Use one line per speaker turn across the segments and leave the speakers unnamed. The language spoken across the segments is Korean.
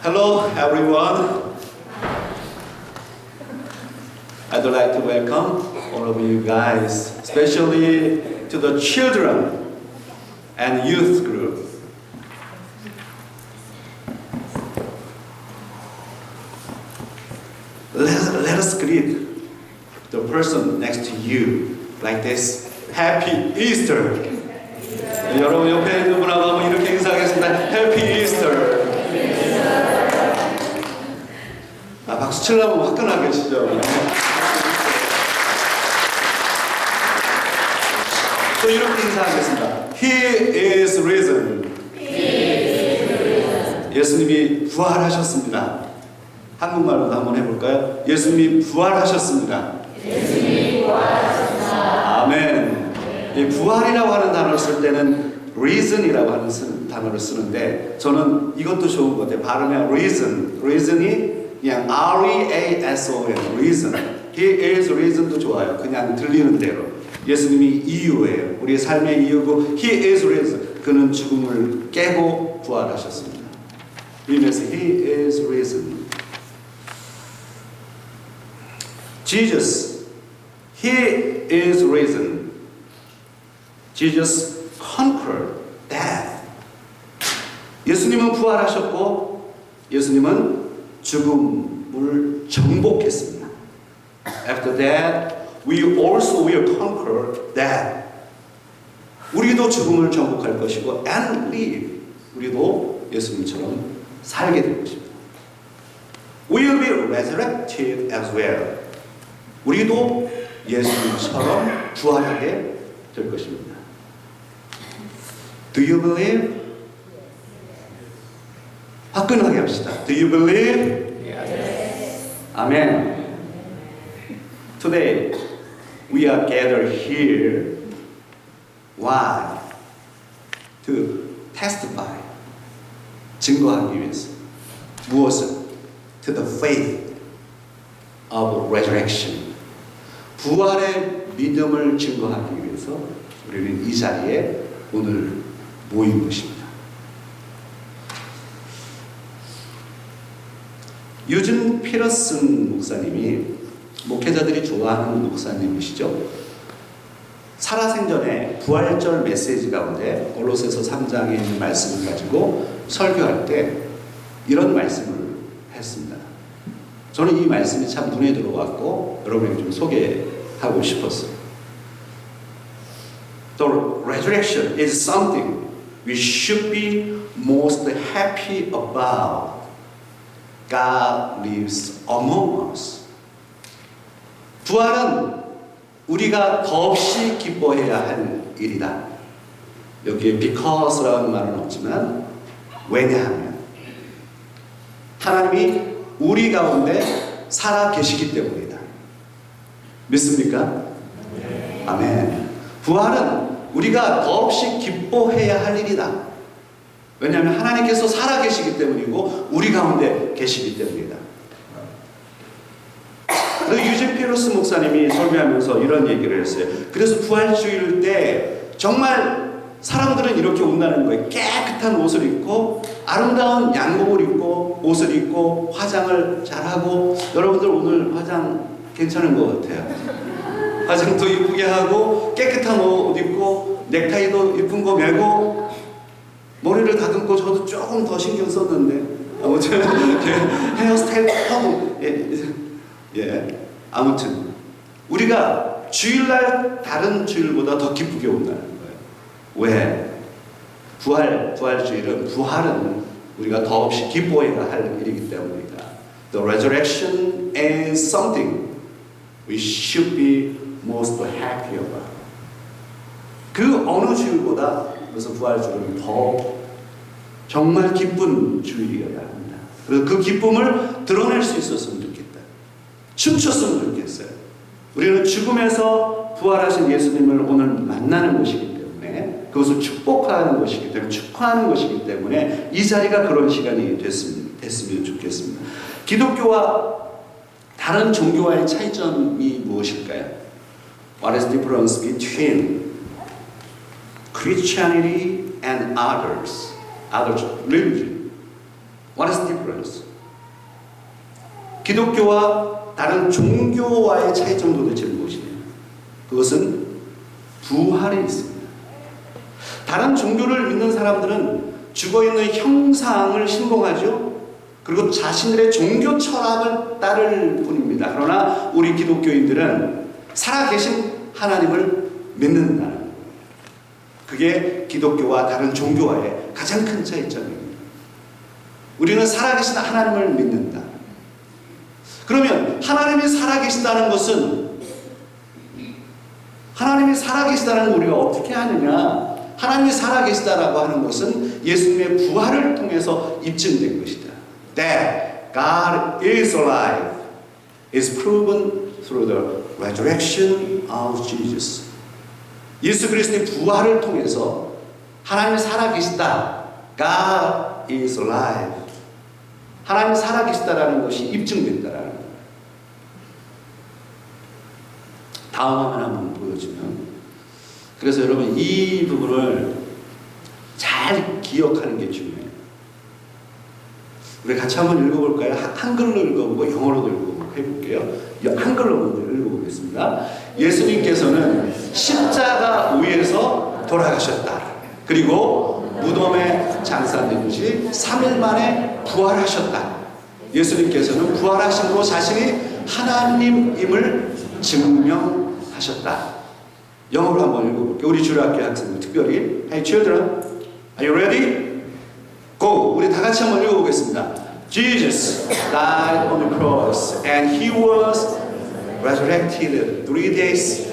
Hello everyone. I'd like to welcome all of you guys, especially to the children and youth group. Let us greet the person next to you like this. Happy Easter. 여러분 옆에 있는 분하고 한번 이렇게 인사하겠습니다. Happy Easter. 박수 치려면 화끈하게 치죠. 또 이렇게 인사하겠습니다. He is risen. 예수님이 부활하셨습니다. 한국말로도 한번 해볼까요? 예수님이 부활하셨습니다. 아멘. 이 부활이라고 하는 단어를 쓸 때는 reason이라고 하는 단어를 쓰는데 저는 이것도 좋은 것 같아요. 발음에 reason이 그냥 R-E-A-S-O-N, reason. He is reason도 좋아요. 그냥 들리는 대로. 예수님이 이유예요. 우리의 삶의 이유고 He is risen. 그는 죽음을 깨고 부활하셨습니다. 이면서 He is risen. Jesus, He is risen. Jesus conquered death. 예수님은 부활하셨고 예수님은 죽음을 정복했습니다. After that, we also will conquer death. 우리도 죽음을 정복할 것이고 and live. 우리도 예수님처럼 살게 될 것입니다. We will be resurrected as well. 우리도 예수님처럼 부활하게 될 것입니다. Do you believe? 화끈하게 합시다. Do you believe? Yes. Amen. Today we are gathered here. Why? To testify. 증거하기 위해서. 무엇을? To the faith of resurrection. 부활의 믿음을 증거하기 위해서 우리는 이 자리에 오늘 모인 것입니다. 유진 피러슨 목사님이 목회자들이 좋아하는 목사님이시죠. 살아생전에 부활절 메시지 가운데 골로새서 3장에 있는 말씀을 가지고 설교할 때 이런 말씀을 했습니다. 저는 이 말씀이 참 눈에 들어왔고 여러분에게 좀 소개하고 싶었어요. The resurrection is something we should be most happy about. God lives among us. 부활은 우리가 더없이 기뻐해야 할 일이다. 여기에 because라는 말은 없지만 왜냐하면 하나님이 우리 가운데 살아 계시기 때문이다. 믿습니까? 네. 아멘. 부활은 우리가 더없이 기뻐해야 할 일이다. 왜냐하면 하나님께서 살아 계시기 때문이고 우리 가운데 계시기 때문이다. 그래서 유진 피러스 목사님이 설교하면서 이런 얘기를 했어요. 그래서 부활주일 때 정말 사람들은 이렇게 온다는 거예요. 깨끗한 옷을 입고 아름다운 양복을 입고 옷을 입고 화장을 잘하고 여러분들 오늘 화장 괜찮은 것 같아요. 화장도 이쁘게 하고 깨끗한 옷 입고 넥타이도 이쁜 거 매고 머리를 다듬고 저도 조금 더 신경 썼는데 아무튼 헤어스타일 하고 아무튼 우리가 주일날 다른 주일보다 더 기쁘게 온다는 거예요. 왜? 부활주일은 부활은 우리가 더없이 기뻐해야 할 일이기 때문이다. The resurrection is something we should be most happy about. 그 어느 주일보다 그래서 부활주일은 더 정말 기쁜 주일이어야 합니다. 그래서 그 기쁨을 드러낼 수 있었으면 좋겠다. 춤췄으면 좋겠어요. 우리는 죽음에서 부활하신 예수님을 오늘 만나는 것이기 때문에 그것을 축복하는 것이기 때문에 축하하는 것이기 때문에 이 자리가 그런 시간이 됐으면 좋겠습니다. 기독교와 다른 종교와의 차이점이 무엇일까요? What is the difference between Christianity and other religion? What is the difference? 기독교와 다른 종교와의 차이점은 도대체 무엇이냐? 그것은 부활에 있습니다. 다른 종교를 믿는 사람들은 죽어있는 형상을 신봉하죠. 그리고 자신들의 종교 철학을 따를 뿐입니다. 그러나 우리 기독교인들은 살아계신 하나님을 믿는다는 거예요. 그게 기독교와 다른 종교와의 가장 큰 차이점입니다. 우리는 살아계신 하나님을 믿는다. 그러면 하나님이 살아계시다는 것은 하나님이 살아계시다는 걸 우리가 어떻게 하느냐? 하나님이 살아계시다라고 하는 것은 예수님의 부활을 통해서 입증된 것이다. That God is alive is proven through the resurrection of Jesus. 예수 그리스도의 부활을 통해서 하나님이 살아계시다. God is alive. 하나님이 살아계시다라는 것이 입증된다라는 거예요. 다음 화면 한번 보여주면, 그래서 여러분 이 부분을 잘 기억하는 게 중요해요. 우리 같이 한번 읽어볼까요? 한글로 읽어보고 영어로도 읽어보고 해볼게요. 한글로 먼저 읽어보겠습니다. 예수님께서는 십자가 위에서 돌아가셨다. 그리고 무덤에 장사된 지 3일 만에 부활하셨다. 예수님께서는 부활하심으로 자신이 하나님임을 증명하셨다. 영어로 한번 읽어볼게요. 우리 주일학교 학생들 특별히. Hey children, are you ready? Go! 우리 다 같이 한번 읽어보겠습니다. Jesus died on the cross and he was resurrected 3 days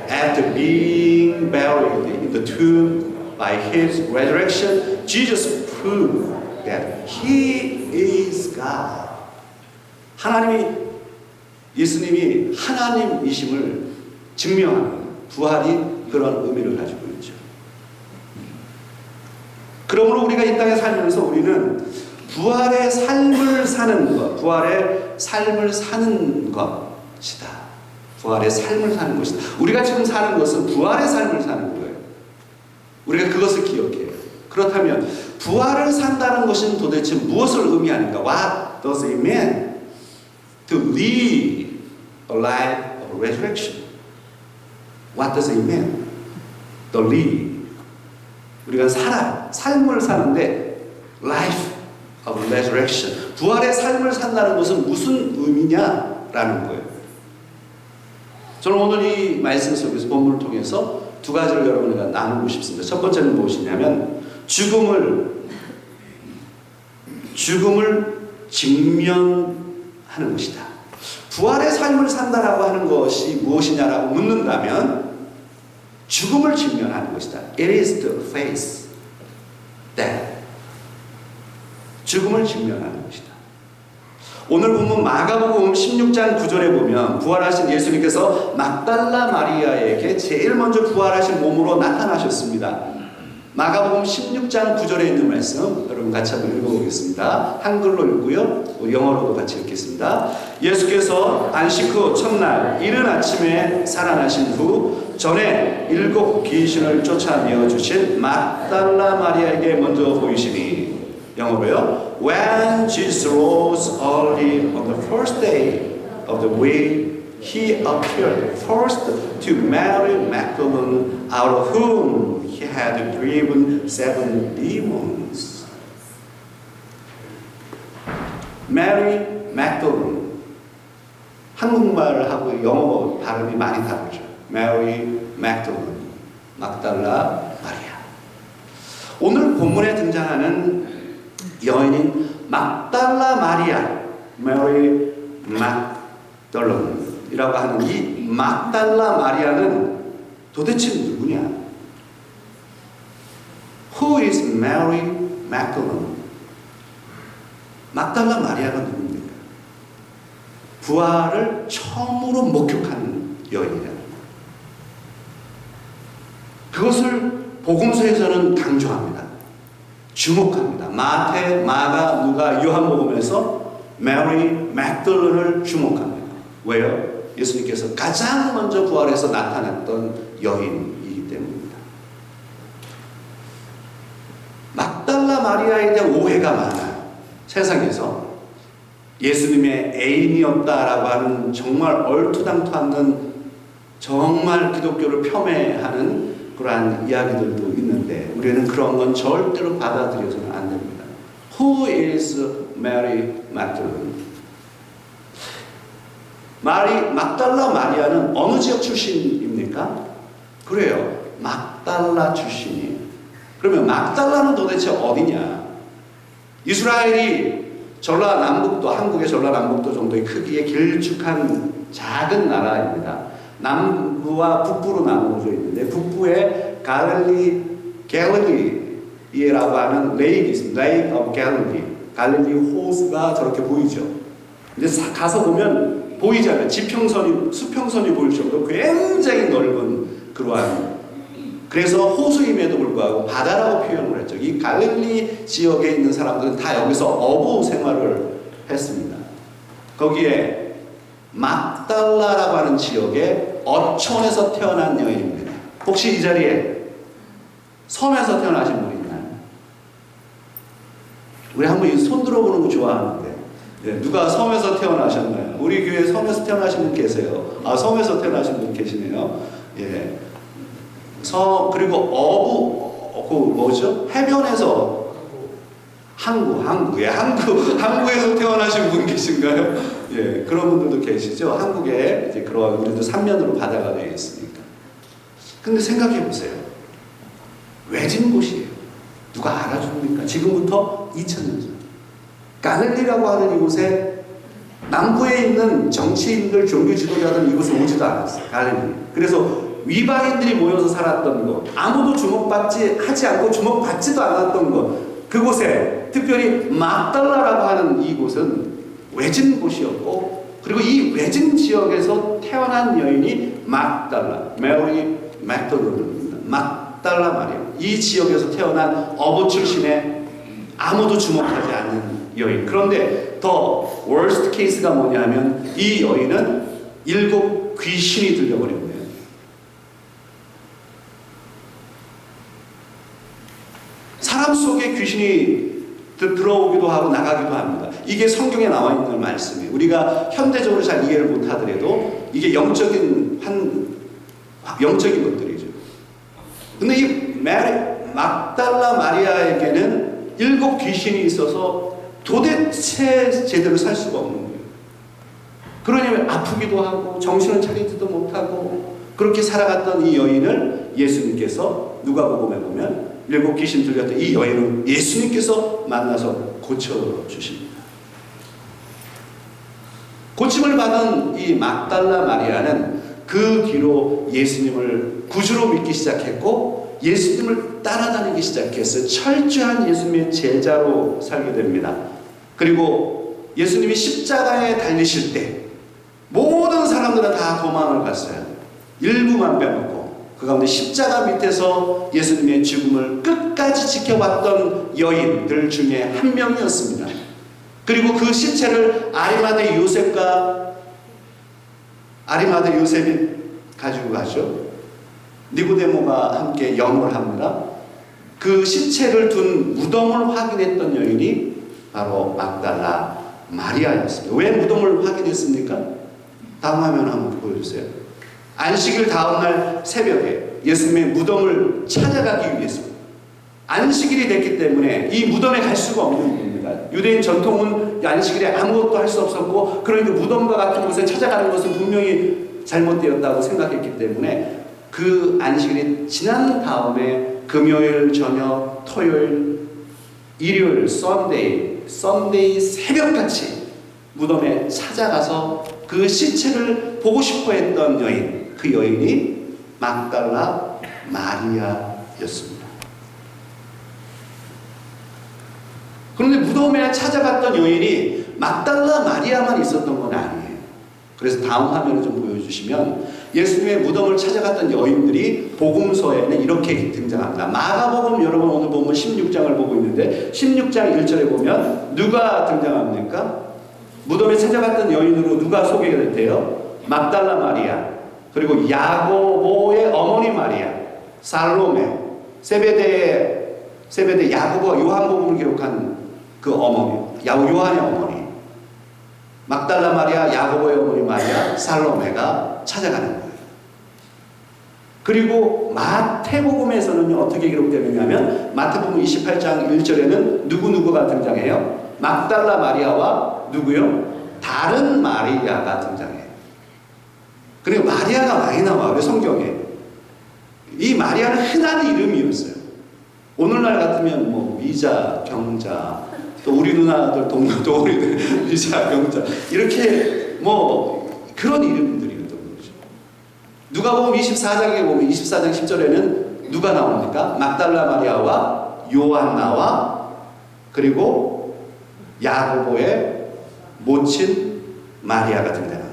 after being buried in the tomb. By his resurrection, Jesus proved that he is God. 예수님이 하나님이심을 증명하는 부활이 그런 의미를 가지고 있죠. 그러므로 우리가 이 땅에 살면서 우리는 부활의 삶을 사는 것, 부활의 삶을 사는 것이다. 부활의 삶을 사는 것이다. 우리가 지금 사는 것은 부활의 삶을 사는 거예요. 우리가 그것을 기억해요. 그렇다면 부활을 산다는 것은 도대체 무엇을 의미하는가? What does it mean to live a life of resurrection? What does it mean to live? 우리가 삶을 사는데 life of resurrection, 부활의 삶을 산다는 것은 무슨 의미냐라는 거예요. 저는 오늘 이 말씀 속에서 본문을 통해서 2가지를 여러분과 나누고 싶습니다. 첫 번째는 무엇이냐면 죽음을 직면하는 것이다. 부활의 삶을 산다라고 하는 것이 무엇이냐라고 묻는다면 죽음을 직면하는 것이다. It is to face death. 죽음을 직면하는 것이다. 오늘 본문 마가복음 16장 9절에 보면 부활하신 예수님께서 막달라 마리아에게 제일 먼저 부활하신 몸으로 나타나셨습니다. 마가복음 16장 9절에 있는 말씀 여러분 같이 한번 읽어보겠습니다. 한글로 읽고요, 영어로도 같이 읽겠습니다. 예수께서 안식 후 첫날 이른 아침에 살아나신 후 전에 7 귀신을 쫓아내어 주신 막달라 마리아에게 먼저 보이시니, 영어로요. When Jesus rose early on the first day of the week, he appeared first to Mary Magdalene, out of whom he had driven 7 demons. Mary Magdalene. 한국말하고 영어 발음이 많이 다르죠. Mary Magdalene, 막달라 마리아. 오늘 본문에 등장하는 여인인 막달라 마리아, 메리 막달론이라고 하는 이 막달라 마리아는 도대체 누구냐? Who is Mary Magdalene? 막달라 마리아가 누굽니까? 부활을 처음으로 목격하는 여인이다. 그것을 복음서에서는 강조합니다. 주목합니다. 마태, 마가, 누가, 요한복음에서 메리 맥달론을 주목합니다. 왜요? 예수님께서 가장 먼저 부활해서 나타났던 여인이기 때문입니다. 막달라 마리아에 대한 오해가 많아요. 세상에서 예수님의 애인이었다라고 하는 정말 얼토당토 않는 정말 기독교를 폄훼하는 그러한 이야기들도 있는데 우리는 그런 건 절대로 받아들여서는 안 됩니다. Who is Mary Magdalene? 막달라 마리아는 어느 지역 출신입니까? 그래요. 막달라 출신이에요. 그러면 막달라는 도대체 어디냐? 이스라엘이 전라남북도, 한국의 전라남북도 정도의 크기의 길쭉한 작은 나라입니다. 남부와 북부로 나누어져 있는데 북부에 갈릴리라고 하는 레이크 있습니다. 레이크 오브 갈릴리. 갈릴리 호수가 저렇게 보이죠. 근데 가서 보면 보이지 않아요. 지평선이, 수평선이 보일 정도로 굉장히 넓은 그러한, 그래서 호수임에도 불구하고 바다라고 표현을 했죠. 이 갈릴리 지역에 있는 사람들은 다 여기서 어부 생활을 했습니다. 거기에 막달라라고 하는 지역에 어촌에서 태어난 여인입니다. 혹시 이 자리에 섬에서 태어나신 분 있나요? 우리 한번 손 들어보는 거 좋아하는데, 네, 누가 섬에서 태어나셨나요? 우리 교회에 섬에서 태어나신 분 계세요. 아, 섬에서 태어나신 분 계시네요. 예. 그리고 뭐죠? 해변에서 항구에서 태어나신 분 계신가요? 예, 그런 분들도 계시죠. 한국에 이제 그런 우리도 삼면으로 바다가 되어 있으니까. 근데 생각해 보세요. 외진 곳이에요. 누가 알아줍니까? 지금부터 2000년 전. 갈릴리라고 하는 이곳에 남부에 있는 정치인들, 종교 지도자들은 이곳에 오지도 않았어요. 갈릴리. 그래서 위방인들이 모여서 살았던 것, 아무도 하지 않고 주목받지도 않았던 것, 그곳에 특별히 막달라라고 하는 이곳은 외진 곳이었고, 그리고 이 외진 지역에서 태어난 여인이 막달라, 메리 맥달라입니다. 막달라 마리아. 이 지역에서 태어난 어부 출신의 아무도 주목하지 않는 여인. 그런데 더 worst case가 뭐냐면 이 여인은 7 귀신이 들려버린 거예요. 사람 속에 귀신이 들어오기도 하고 나가기도 합니다. 이게 성경에 나와 있는 말씀이에요. 우리가 현대적으로 잘 이해를 못하더라도 이게 영적인 것들이죠. 근데 이 막달라 마리아에게는 7 귀신이 있어서 도대체 제대로 살 수가 없는 거예요. 그러니 아프기도 하고 정신을 차리지도 못하고 그렇게 살아갔던 이 여인을 예수님께서 누가복음에 보면 7 귀신 들렸던 이 여인을 예수님께서 만나서 고쳐주십니다. 고침을 받은 이 막달라 마리아는 그 뒤로 예수님을 구주로 믿기 시작했고 예수님을 따라다니기 시작했어요. 철저한 예수님의 제자로 살게 됩니다. 그리고 예수님이 십자가에 달리실 때 모든 사람들은 다 도망을 갔어요. 일부만 빼놓고. 그 가운데 십자가 밑에서 예수님의 죽음을 끝까지 지켜봤던 여인들 중에 한 명이었습니다. 그리고 그 시체를 아리마대 요셉이 가지고 가죠. 니고데모가 함께 영을 합니다. 그 시체를 둔 무덤을 확인했던 여인이 바로 막달라 마리아였습니다. 왜 무덤을 확인했습니까? 다음 화면 한번 보여주세요. 안식일 다음날 새벽에 예수님의 무덤을 찾아가기 위해서 안식일이 됐기 때문에 이 무덤에 갈 수가 없는 겁니다. 유대인 전통은 안식일에 아무것도 할 수 없었고 그러니까 무덤과 같은 곳에 찾아가는 것은 분명히 잘못되었다고 생각했기 때문에 그 안식일이 지난 다음에 금요일 저녁, 토요일, 일요일, 썬데이 새벽같이 무덤에 찾아가서 그 시체를 보고 싶어 했던 여인, 그 여인이 막달라 마리아였습니다. 그런데 무덤에 찾아갔던 여인이 막달라 마리아만 있었던 건 아니에요. 그래서 다음 화면을 좀 보여주시면 예수님의 무덤을 찾아갔던 여인들이 복음서에는 이렇게 등장합니다. 마가복음 여러분 오늘 보면 16장을 보고 있는데 16장 1절에 보면 누가 등장합니까? 무덤에 찾아갔던 여인으로 누가 소개가 됐대요? 막달라 마리아, 그리고 야고보의 어머니 마리아, 살로메, 세베대 야고보와 요한복음을 기록한 그 어머니, 요한의 어머니, 막달라 마리아, 야고보의 어머니 마리아, 살로메가 찾아가는 거예요. 그리고 마태복음에서는 어떻게 기록되느냐면 마태복음 28장 1절에는 누구누구가 등장해요? 막달라 마리아와 누구요? 다른 마리아가 등장해요. 그리고 마리아가 많이 나와요, 성경에. 이 마리아는 흔한 이름이었어요. 오늘날 같으면 뭐 미자, 경자, 또 우리 누나들 동료도 우리들 미자, 경자 이렇게 뭐 그런 이름들이었던 거죠. 누가복음 24장에 보면 24장 10절에는 누가 나옵니까? 막달라 마리아와 요한나와 그리고 야고보의 모친 마리아가 등장합니다.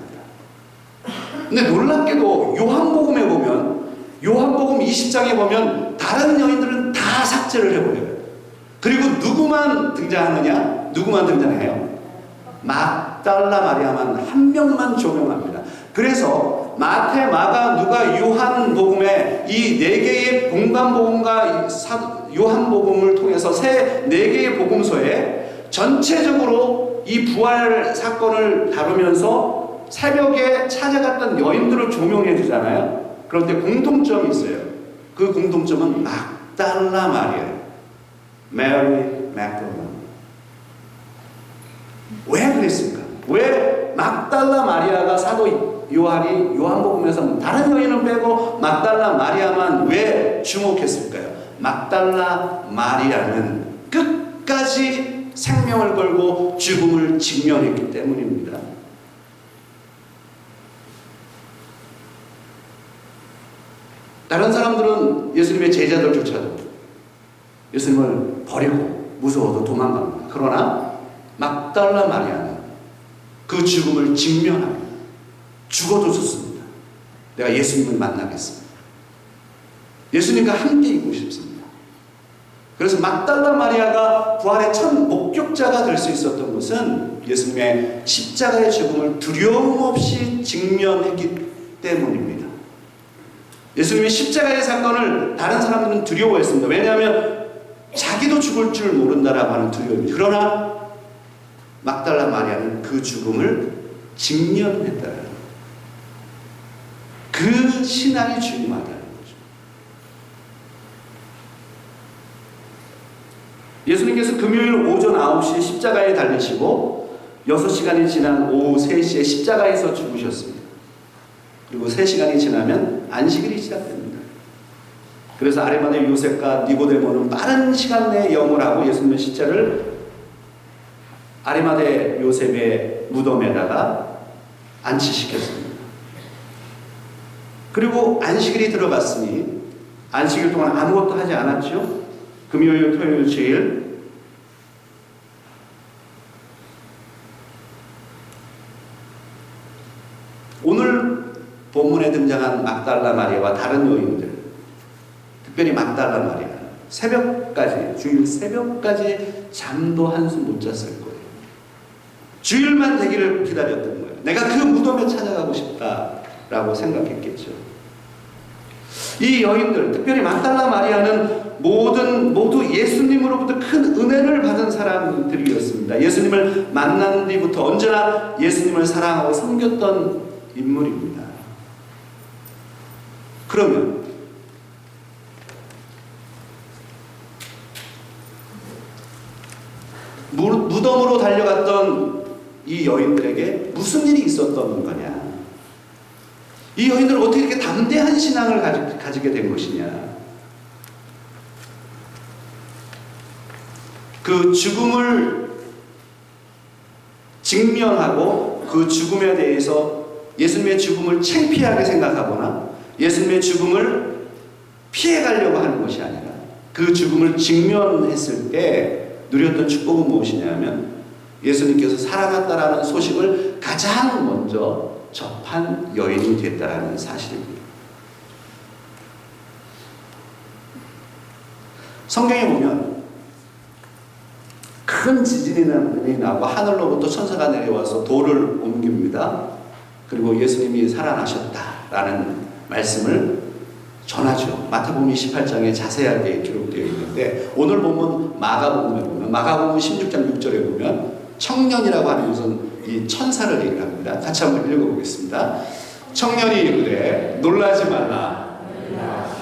근데 놀랍게도 요한복음에 보면 요한복음 20장에 보면 다른 여인들은 다 삭제를 해버려요. 그리고 누구만 등장하느냐? 누구만 등장해요? 막달라 마리아만 한 명만 조명합니다. 그래서 마태, 마가, 누가, 요한복음에 이 네 개의 봉관복음과 요한복음을 통해서 네 개의 복음서에 전체적으로 이 부활 사건을 다루면서 새벽에 찾아갔던 여인들을 조명해 주잖아요. 그런데 공통점이 있어요. 그 공통점은 막달라 마리아, 메리 맥달라. 왜 그랬을까? 왜 막달라 마리아가 사도 요한이 요한복음에서 다른 여인은 빼고 막달라 마리아만 왜 주목했을까요? 막달라 마리아는 끝까지 생명을 걸고 죽음을 직면했기 때문입니다. 다른 사람들은 예수님의 제자들조차도 예수님을 버리고 무서워도 도망갑니다. 그러나 막달라 마리아는 그 죽음을 직면합니다. 죽어도 좋습니다. 내가 예수님을 만나겠습니다. 예수님과 함께 있고 싶습니다. 그래서 막달라 마리아가 부활의 첫 목격자가 될 수 있었던 것은 예수님의 십자가의 죽음을 두려움 없이 직면했기 때문입니다. 예수님의 십자가의 사건을 다른 사람들은 두려워했습니다. 왜냐하면 자기도 죽을 줄 모른다라고 하는 두려움입니다. 그러나 막달라 마리아는 그 죽음을 직면했다는 거예요. 그 신앙이 중요하다는 거죠. 예수님께서 금요일 오전 9시에 십자가에 달리시고 6시간이 지난 오후 3시에 십자가에서 죽으셨습니다. 그리고 3시간이 지나면 안식일이 시작됩니다. 그래서 아리마대 요셉과 니고데모는 빠른 시간 내에 영을하고 예수님의 시체를 아리마대 요셉의 무덤에다가 안치시켰습니다. 그리고 안식일이 들어갔으니 안식일 동안 아무것도 하지 않았죠. 금요일, 토요일, 주일 오늘 본문에 등장한 막달라 마리아와 다른 여인들, 특별히 막달라 마리아, 새벽까지, 주일 새벽까지 잠도 한숨 못 잤을 거예요. 주일만 되기를 기다렸던 거예요. 내가 그 무덤에 찾아가고 싶다라고 생각했겠죠. 이 여인들, 특별히 막달라 마리아는 모두 예수님으로부터 큰 은혜를 받은 사람들이었습니다. 예수님을 만난 뒤부터 언제나 예수님을 사랑하고 섬겼던 인물입니다. 그러면 무덤으로 달려갔던 이 여인들에게 무슨 일이 있었던 거냐? 이 여인들은 어떻게 이렇게 담대한 신앙을 가지게 된 것이냐? 그 죽음을 직면하고 그 죽음에 대해서 예수님의 죽음을 창피하게 생각하거나 예수님의 죽음을 피해가려고 하는 것이 아니라 그 죽음을 직면했을 때 누렸던 축복은 무엇이냐면 예수님께서 살아났다라는 소식을 가장 먼저 접한 여인이 됐다라는 사실입니다. 성경에 보면 큰 지진이 나고 하늘로부터 천사가 내려와서 돌을 옮깁니다. 그리고 예수님이 살아나셨다라는 말씀을 전하죠. 마태복음 28장에 자세하게 기록되어 있는데 오늘 보면 마가복음에 보면 마가복음 16장 6절에 보면 청년이라고 하는 것은 이 천사를 얘기를 합니다. 같이 한번 읽어보겠습니다. 청년이 이르되 놀라지 말라.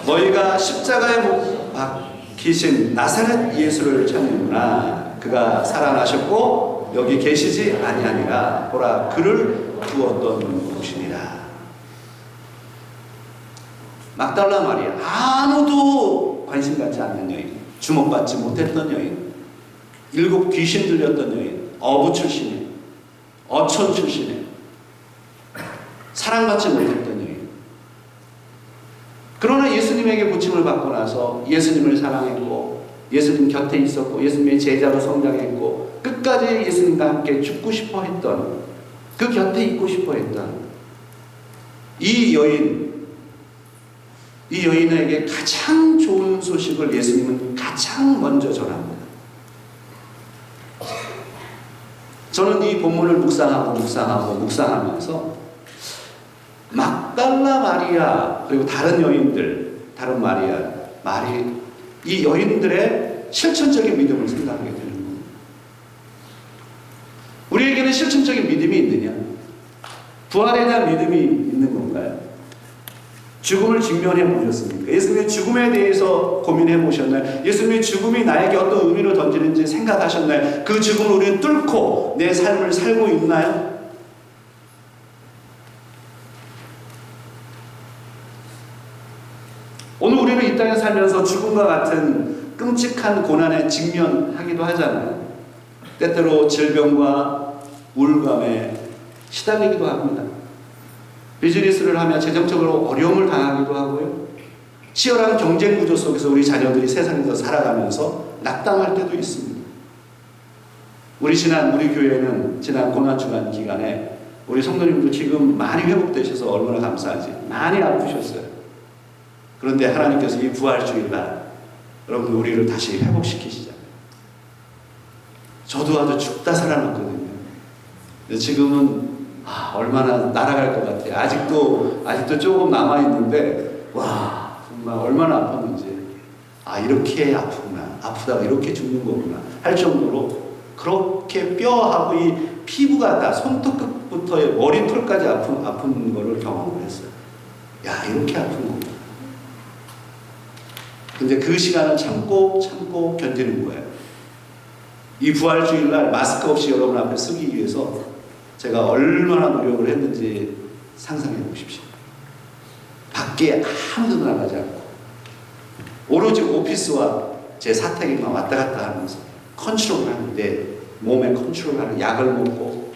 너희가 십자가에 못 박히신 나사렛 예수를 찾는구나. 그가 살아나셨고 여기 계시지 아니하니라. 보라 그를 두었던 곳이니라. 막달라 마리아, 아무도 관심 갖지 않는 여인, 주목받지 못했던 여인, 7 귀신 들렸던 여인, 어부 출신에, 어촌 출신에 사랑받지 못했던 여인. 그러나 예수님에게 고침을 받고 나서 예수님을 사랑했고 예수님 곁에 있었고 예수님의 제자로 성장했고 끝까지 예수님과 함께 죽고 싶어 했던, 그 곁에 있고 싶어 했던 이 여인에게 가장 좋은 소식을 예수님은 가장 먼저 전합니다. 저는 이 본문을 묵상하면서 막달라 마리아 그리고 다른 여인들, 다른 이 여인들의 실천적인 믿음을 생각하게 되는 겁니다. 우리에게는 실천적인 믿음이 있느냐? 부활에 대한 믿음이 있는 건가요? 죽음을 직면해 보셨습니까? 예수님의 죽음에 대해서 고민해 보셨나요? 예수님의 죽음이 나에게 어떤 의미를 던지는지 생각하셨나요? 그 죽음을 우리는 뚫고 내 삶을 살고 있나요? 오늘 우리는 이 땅에 살면서 죽음과 같은 끔찍한 고난에 직면하기도 하잖아요. 때때로 질병과 우울감에 시달리기도 합니다. 비즈니스를 하며 재정적으로 어려움을 당하기도 하고요. 치열한 경쟁 구조 속에서 우리 자녀들이 세상에서 살아가면서 낙담할 때도 있습니다. 우리 교회는 지난 고난주간 기간에 우리 성도님도 지금 많이 회복되셔서 얼마나 감사하지. 많이 아프셨어요. 그런데 하나님께서 이 부활주일날 여러분 우리를 다시 회복시키시잖아요. 저도 아주 죽다 살아났거든요. 근데 지금은 얼마나 날아갈 것 같아요. 아직도 조금 남아있는데, 와, 정말 얼마나 아팠는지. 이렇게 아프구나. 아프다가 이렇게 죽는 거구나. 할 정도로 그렇게 뼈하고 이 피부가 다 손톱 끝부터 머리털까지 아픈 거를 경험을 했어요. 야, 이렇게 아픈 거구나. 근데 그 시간을 참고 견디는 거예요. 이 부활주일날 마스크 없이 여러분 앞에 서기 위해서 제가 얼마나 노력을 했는지 상상해 보십시오. 밖에 아무도 나가지 않고 오로지 오피스와 제 사택에만 왔다 갔다 하면서 컨트롤하는, 내 몸에 컨트롤하는 약을 먹고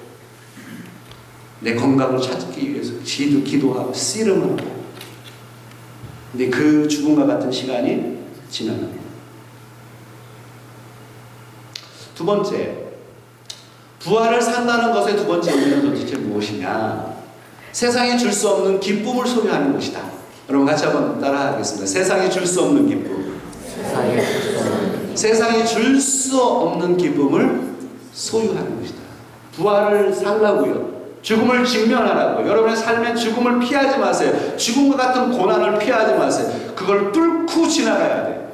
내 건강을 찾기 위해서 기도하고 씨름하고. 근데 그 죽음과 같은 시간이 지나갑니다. 두 번째, 부활을 산다는 것의 두 번째 의미는 도대체 무엇이냐? 세상이 줄 수 없는 기쁨을 소유하는 것이다. 여러분 같이 한번 따라하겠습니다. 세상이 줄 수 없는 기쁨. 세상이 줄 수 없는 기쁨을 소유하는 것이다. 부활을 살라고요. 죽음을 직면하라고. 여러분의 삶의 죽음을 피하지 마세요. 죽음과 같은 고난을 피하지 마세요. 그걸 뚫고 지나가야 돼요.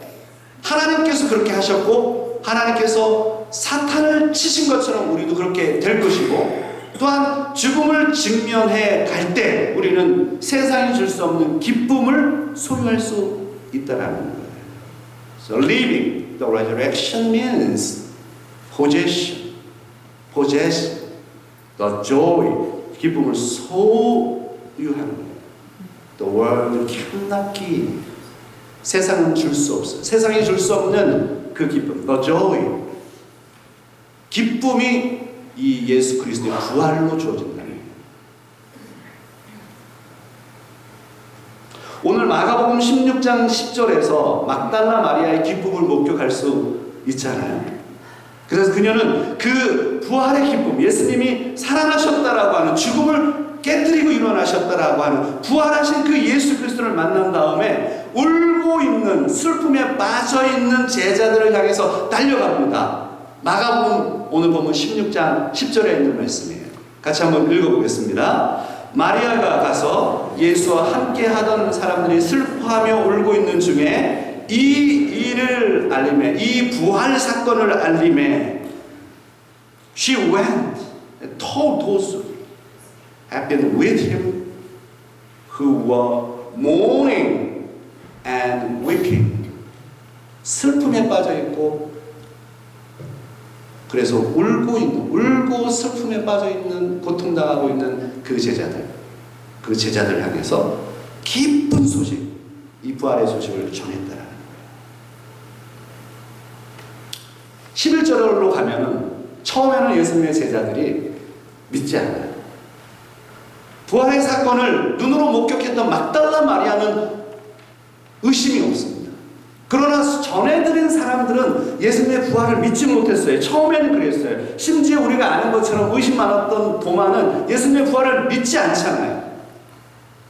하나님께서 그렇게 하셨고 하나님께서 사탄을 치신 것처럼 우리도 그렇게 될 것이고, 또한 죽음을 직면해 갈 때 우리는 세상이 줄 수 없는 기쁨을 소유할 수 있다는 거예요. So living the resurrection means possess the joy, 기쁨을 소유하는 거예요. The world cannot give. 세상은 줄 수 없어요. 세상이 줄 수 없는 그 기쁨, the joy. 기쁨이 이 예수 그리스도의 부활로 주어진다는 거예요. 오늘 마가복음 16장 10절에서 막달라 마리아의 기쁨을 목격할 수 있잖아요. 그래서 그녀는 그 부활의 기쁨, 예수님이 살아나셨다라고 하는, 죽음을 깨뜨리고 일어나셨다라고 하는 부활하신 그 예수 그리스도를 만난 다음에 울고 있는, 슬픔에 빠져있는 제자들을 향해서 달려갑니다. 마가복음 오늘 보면 16장 10절에 있는 말씀이에요. 같이 한번 읽어보겠습니다. 마리아가 가서 예수와 함께 하던 사람들이 슬퍼하며 울고 있는 중에 이 일을 알림해, 이 부활 사건을 알림해 She went and told those who had been with him, who were mourning and weeping. 슬픔에 빠져 있고, 그래서 울고 슬픔에 빠져 있는, 고통당하고 있는 그 제자들 향해서 기쁜 소식, 이 부활의 소식을 전했다라는 거예요. 11절로 가면은 처음에는 예수님의 제자들이 믿지 않아요. 부활의 사건을 눈으로 목격했던 막달라 마리아는 의심이 없습니다. 그러나 전해드린 사람들은 예수님의 부활을 믿지 못했어요. 처음에는 그랬어요. 심지어 우리가 아는 것처럼 의심 많았던 도마는 예수님의 부활을 믿지 않잖아요.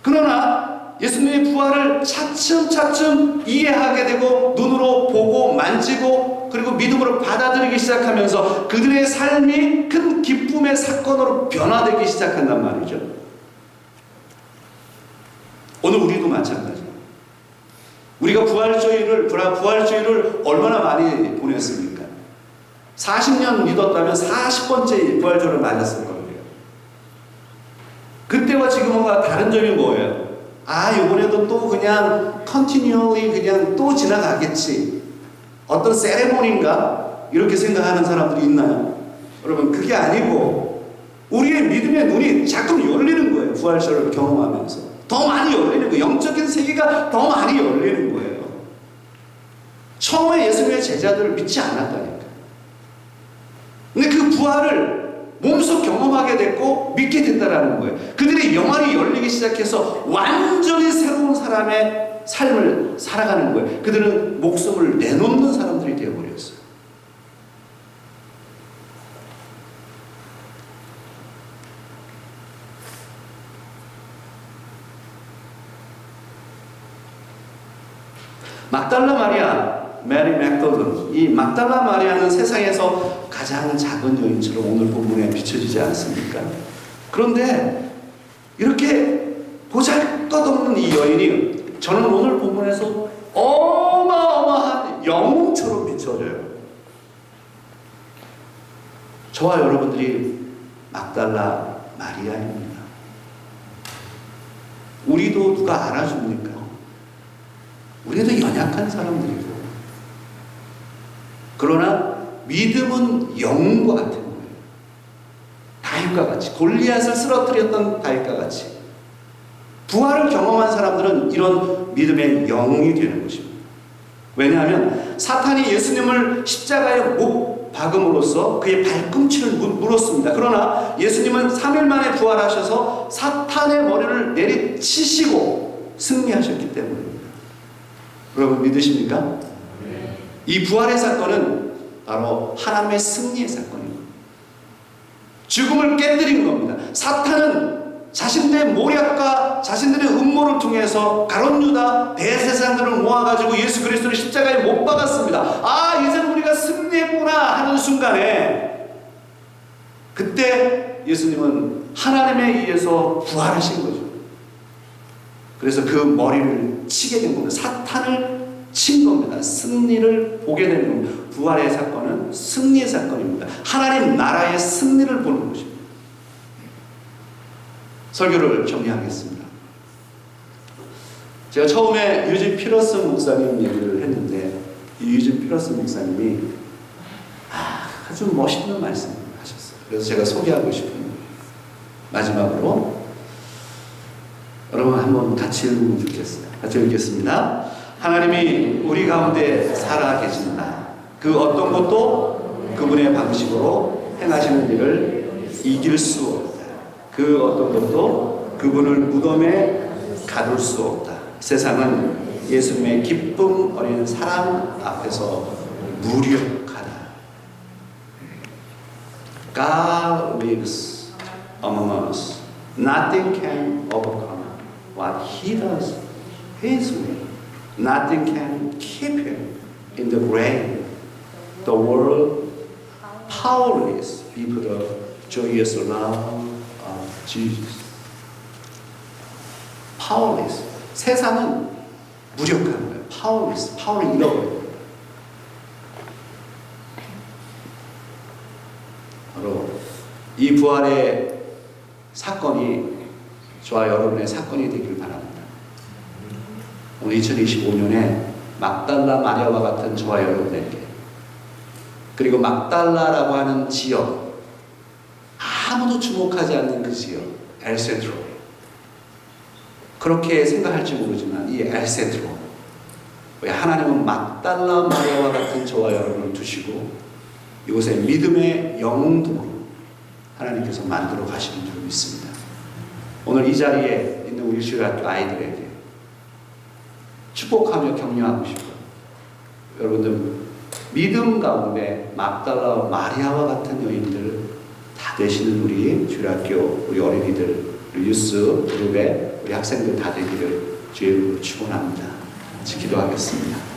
그러나 예수님의 부활을 차츰차츰 이해하게 되고 눈으로 보고 만지고 그리고 믿음으로 받아들이기 시작하면서 그들의 삶이 큰 기쁨의 사건으로 변화되기 시작한단 말이죠. 오늘 우리도 마찬가지예요. 우리가 부활주의를 얼마나 많이 보냈습니까? 40년 믿었다면 40번째 부활주의를 맞았을 거예요. 그때와 지금과 다른 점이 뭐예요? 이번에도 또 그냥 continually 그냥 또 지나가겠지. 어떤 세레모니인가? 이렇게 생각하는 사람들이 있나요? 여러분, 그게 아니고 우리의 믿음의 눈이 자꾸 열리는 거예요. 부활절을 경험하면서. 더 많이 열리는 거예요. 영적인 세계가 더 많이 열리는 거예요. 처음에 예수님의 제자들을 믿지 않았다니까. 근데 그 부활을 몸소 경험하게 됐고 믿게 됐다라는 거예요. 그들의 영안이 열리기 시작해서 완전히 새로운 사람의 삶을 살아가는 거예요. 그들은 목숨을 내놓는 사람들이 되어버렸어요. 막달라 마리아, 메리 맥달린, 이 막달라 마리아는 세상에서 가장 작은 여인처럼 오늘 본문에 비춰지지 않습니까? 그런데 이렇게 보잘것없는 이 여인이 저는 오늘 본문에서 어마어마한 영웅처럼 비춰져요. 저와 여러분들이 막달라 마리아입니다. 우리도 누가 알아줍니까? 우리도 연약한 사람들이고, 그러나 믿음은 영웅과 같은 거예요. 다윗과 같이, 골리앗을 쓰러뜨렸던 다윗과 같이 부활을 경험한 사람들은 이런 믿음의 영웅이 되는 것입니다. 왜냐하면 사탄이 예수님을 십자가에 못 박음으로써 그의 발꿈치를 물었습니다. 그러나 예수님은 3일 만에 부활하셔서 사탄의 머리를 내리치시고 승리하셨기 때문입니다. 여러분 믿으십니까? 이 부활의 사건은 바로 하나님의 승리의 사건입니다. 죽음을 깨뜨린 겁니다. 사탄은 자신들의 모략과 자신들의 음모를 통해서 가룟 유다 대세상들을 모아가지고 예수 그리스도를 십자가에 못 박았습니다. 이제는 우리가 승리했구나 하는 순간에 그때 예수님은 하나님에 의해서 부활하신 거죠. 그래서 그 머리를 치게 된 겁니다. 사탄을 친 겁니다. 승리를 보게 된 겁니다. 부활의 사건은 승리의 사건입니다. 하나님 나라의 승리를 보는 것입니다. 설교를 정리하겠습니다. 제가 처음에 유진 피러스 목사님 얘기를 했는데 이 유진 피러스 목사님이 아주 멋있는 말씀을 하셨어요. 그래서 제가 소개하고 싶은 마지막으로 여러분 한번 같이 읽으면 좋겠어요. 같이 읽겠습니다. 하나님이 우리 가운데 살아 계신다. 그 어떤 것도 그분의 방식으로 행하시는 일을 이길 수 없다. 그 어떤 것도 그분을 무덤에 가둘 수 없다. 세상은 예수님의 기쁨 어린 사랑 앞에서 무력하다. God lives among us. Nothing can overcome what He does His way. Nothing can keep Him in the grave. The world powerless before the joyous love of Jesus. Powerless. 세상은 무력한 거예요. Powerless. 파워를 잃어버려요. 바로 이 부활의 사건이 저와 여러분의 사건이 되길 바랍니다. 오늘 2025년에 막달라 마리아와 같은 저와 여러분에게, 그리고 막달라라고 하는 지역, 아무도 주목하지 않는 그 지역, 엘센트로, 그렇게 생각할지 모르지만 이 엘센트로, 하나님은 막달라 마리아와 같은 저와 여러분을 두시고 이곳에 믿음의 영웅들로 하나님께서 만들어 가시는 줄 믿습니다. 오늘 이 자리에 있는 우리 주일학교 아이들에게 축복하며 격려하고 싶어요. 여러분들 믿음 가운데 막달라와 마리아와 같은 여인들 다 되시는 우리 주일학교 우리 어린이들, 우리 유스 그룹의 우리 학생들 다 되기를 주의 이름으로 축원합니다. 기도하겠습니다.